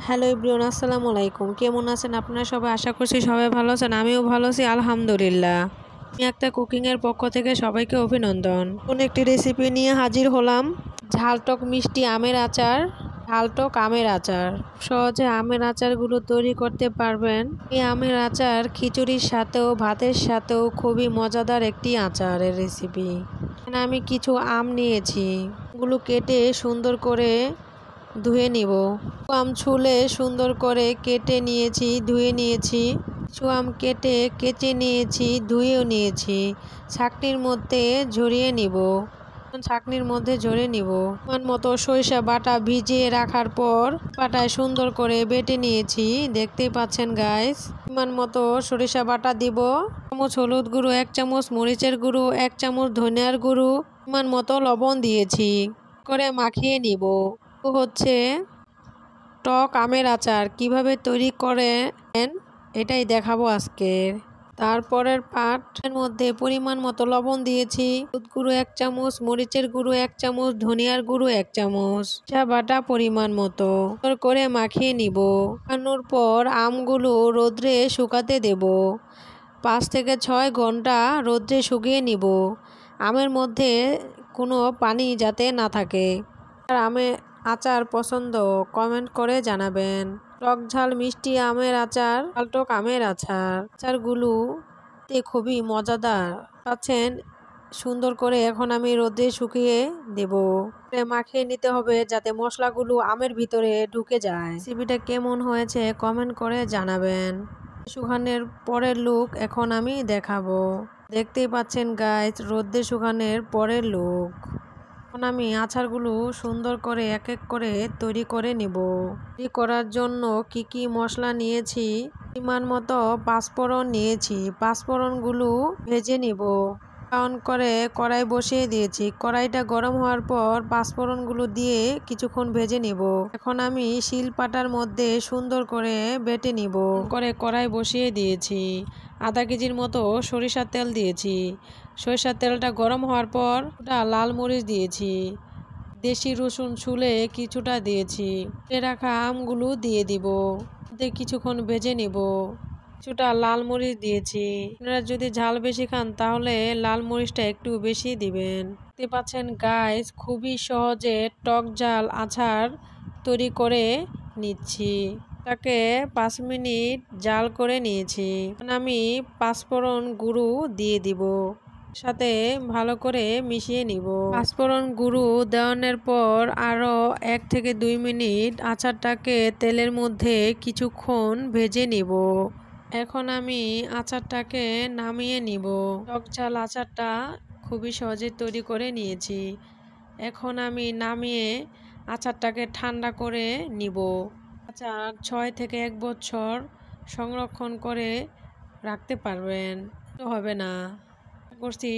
Hello everyone, আসসালামু আলাইকুম। কেমন আছেন আপনারা সবাই? আশা করছি সবাই ভালো আছেন। আমিও ভালো আছি আলহামদুলিল্লাহ। আমি একটা কুকিংয়ের পক্ষ থেকে সবাইকে অভিনন্দন। কোন একটি রেসিপি নিয়ে হাজির হলাম। ঝালটক মিষ্টি আমের আচার। ঝালটক আমের আচার সহজে আমের আচারগুলো তৈরি করতে পারবেন। এই আমের আচার খিচুড়ির সাথেও ভাতের সাথেও খুবই মজাদার একটি আচারের রেসিপি। এখানে আমি কিছু আম নিয়েছি, এগুলো কেটে সুন্দর করে ধুয়ে নিব। আম ছুলে সুন্দর করে কেটে নিয়েছি, ধুয়ে নিয়েছি। কিছু আম কেটে নিয়েছি, ধুয়েও নিয়েছি। ছাঁকনির মধ্যে ঝরিয়ে নিব। পরিমাণ মতো সরিষা বাটা ভিজিয়ে রাখার পর বাটায় সুন্দর করে বেটে নিয়েছি, দেখতেই পাচ্ছেন গাইস। পরিমাণ মতো সরিষা বাটা দিব। 1 চামচ হলুদ গুঁড়ো, 1 চামচ মরিচের গুঁড়ো, 1 চামচ ধনিয়ার গুঁড়ো, পরিমাণ মতো লবণ দিয়েছি করে মাখিয়ে নিব। হচ্ছে টক আমের আচার কিভাবে তৈরি করেন এটাই দেখাবো আজকে। তারপরের পাটের মধ্যে পরিমাণ মতো লবণ দিয়েছি, হলুদ গুঁড়ো 1 চামচ, মরিচের গুঁড়ো 1 চামচ, ধনিয়ার গুঁড়ো 1 চামচ, চা বাটা পরিমাণ মতো করে মাখিয়ে নিব। মাখানোর পর আমগুলো রোদ্রে শুকাতে দেব। 5 থেকে 6 ঘন্টা রোদ্রে শুকিয়ে নিব। আমের মধ্যে কোনো পানি যাতে না থাকে। আর আমের আচার পছন্দ কমেন্ট করে জানাবেন। টক ঝাল মিষ্টি আমের আচার, ঝালটক আমের আচার। আচারগুলো খুবই মজাদার পাচ্ছেন। সুন্দর করে এখন আমি রোদে শুকিয়ে দেব। মাখিয়ে নিতে হবে যাতে মশলাগুলো আমের ভিতরে ঢুকে যায়। রেসিপিটা কেমন হয়েছে কমেন্ট করে জানাবেন। শুকানোর পরের লুক এখন আমি দেখাবো। দেখতেই পাচ্ছেন গাইস, রোদে শুকানোর পরের লুক। এখন আমি আচারগুলো সুন্দর করে এক এক করে তৈরি করে নিব। তৈরি করার জন্য কি মশলা নিয়েছি, পরিমাণ মতো পাঁচফোড়ন নিয়েছি। পাঁচফোড়নগুলো ভেজে নিব। অন করে কড়াই বসিয়ে দিয়েছি। কড়াইটা গরম হওয়ার পর পাঁচফোড়নগুলো দিয়ে কিছুক্ষণ ভেজে নিব। এখন আমি শিলপাটার মধ্যে সুন্দর করে বেটে নিব। কড়াই বসিয়ে দিয়েছি। আধা কেজির মতো সরিষার তেল দিয়েছি। সরিষার তেলটা গরম হওয়ার পর লাল মরিচ দিয়েছি। দেশি রসুন ছুলে কিছুটা দিয়েছি। রাখা আমগুলো দিয়ে দিব। কিছুক্ষণ ভেজে নিব। কিছুটা লাল মরিচ দিয়েছি। আপনারা যদি ঝাল বেশি খান তাহলে লাল মরিচটা একটু বেশি দিবেন। দেখতে পাচ্ছেন গাইস, খুবই সহজে টক ঝাল আচার তৈরি করে নিচ্ছি। তাকে 5 মিনিট জাল করে নিয়েছি। আমি পাঁচফোড়ন গুঁড়ো দিয়ে দিব, সাথে ভালো করে মিশিয়ে নিব। পাঁচফোড়ন গুঁড়ো দেওয়ানোর পর আরো 1 থেকে 2 মিনিট আচারটাকে তেলের মধ্যে কিছুক্ষণ ভেজে নিব। এখন আমি আচারটাকে নামিয়ে নিব। টক ঝাল আচারটা খুবই সহজে তৈরি করে নিয়েছি। এখন আমি নামিয়ে আচারটাকে ঠান্ডা করে নিব। আচার 6 থেকে 1 বছর সংরক্ষণ করে রাখতে পারবেন, তো হবে না। করছি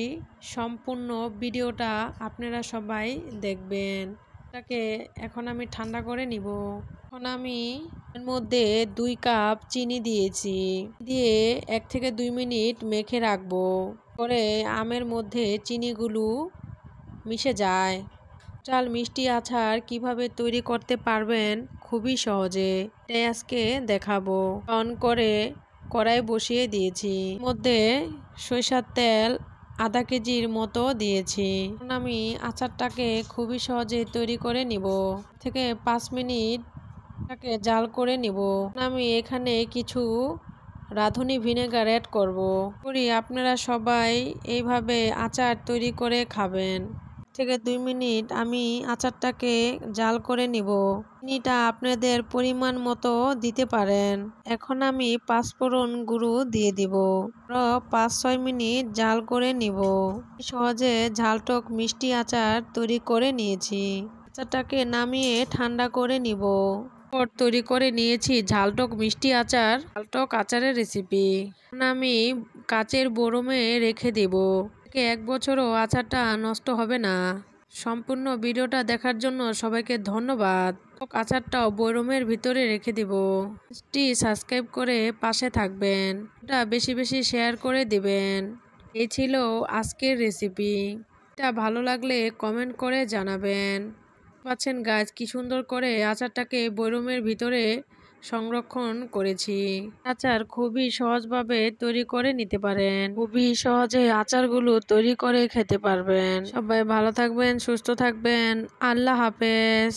সম্পূর্ণ ভিডিওটা আপনারা সবাই দেখবেন। এটাকে এখন আমি ঠান্ডা করে নিব। এখন আমি এর মধ্যে 2 কাপ চিনি দিয়েছি, দিয়ে 1 থেকে 2 মিনিট মেখে রাখবো। পরে আমের মধ্যে চিনিগুলো মিশে যায়। ঝাল মিষ্টি আচার কিভাবে তৈরি করতে পারবেন খুবই সহজে, এটাই আজকে দেখাবো। অন করে কড়াই বসিয়ে দিয়েছি। মধ্যে সরিষার তেল আধা কেজির মতো দিয়েছি। এখন আমি আচারটাকে খুবই সহজে তৈরি করে নিব। থেকে 5 মিনিট তাকে জাল করে নিব। আমি এখানে কিছু রাঁধুনি ভিনেগার অ্যাড করব। আপনারা সবাই এইভাবে আচার তৈরি করে খাবেন। থেকে 2 মিনিট আমি আচারটাকে জাল করে নিব। চিনিটা আপনাদের পরিমাণ মতো দিতে পারেন। এখন আমি পাঁচফোড়ন গুঁড়ো দিয়ে দিব। 5-6 মিনিট জাল করে নিব। সহজে ঝালটক মিষ্টি আচার তৈরি করে নিয়েছি। আচারটাকে নামিয়ে ঠান্ডা করে নিব। তৈরি করে নিয়েছি ঝালটক মিষ্টি আচার, ঝালটক আচারের রেসিপি। আমি কাচের বরমে রেখে দেব। 1 বছরও আচারটা নষ্ট হবে না। সম্পূর্ণ ভিডিওটা দেখার জন্য সবাইকে ধন্যবাদ। আচারটাও বরমের ভিতরে রেখে দেব। সাবস্ক্রাইব করে পাশে থাকবেন, এটা বেশি বেশি শেয়ার করে দিবেন। এই ছিল আজকের রেসিপি। এটা ভালো লাগলে কমেন্ট করে জানাবেন। পাচ্ছেন গাছ কি সুন্দর করে আচারটাকে বরমের ভিতরে সংরক্ষণ করেছি। আচার খুবই সহজভাবে তৈরি করে নিতে পারেন। খুবই সহজে আচারগুলো তৈরি করে খেতে পারবেন। সবাই ভালো থাকবেন, সুস্থ থাকবেন। আল্লাহ হাফেজ।